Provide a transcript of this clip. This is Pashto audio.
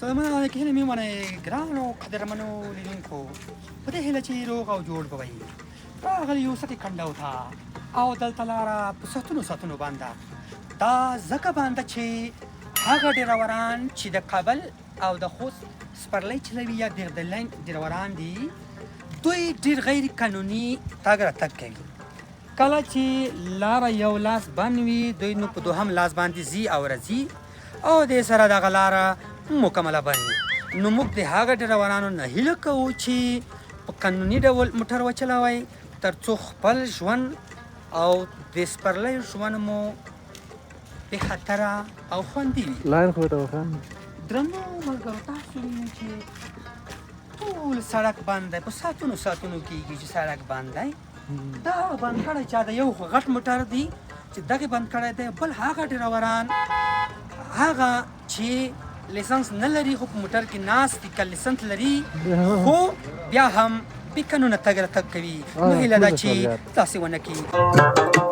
زما کې هیله مې ومنئ ګرانو قدرمنو لیدونکو په دې هیله چې روغ او جوړ به وئ راغلي یو سټې کنډو ته او دلته لاره په ساعتونو باندې دا ځکه باندې چې هغه ډریوران چې د کابل او د خوست سپرلی چلوي یا ډریوران دي دوی ډېر غیر قانوني تګ راتګ کوي. کله چې لاره یو لاس بند وي دوی نو په دوهم لاس باندې ځي او راځي او دې سره دغه لاره مکمله بند وي. نو موږ د هغه ډریورانو نه هیله کوو چې په قانوني ډول موټر وچلوئ تر څو خپل ژوند او د سپرلی ژوند مو بې خطره او خوندي وي. لاین خو ته وښه درنو ملګرو تاسو وینئ چې ټول سړک بند دی، په ساعتونو کېږي چې سړک بند دی. دا بند کړی چا د یو غټ موټر دی چې دغه بند کړی دی، بل هغه ډریوران هغه چې لیسنس نه لري خو په موټر کې ناست دي، که لیسنس لري خو بیا هم بې قانونه تګ راتګ کوي. نو هیله ده چې داسې ونه کړي.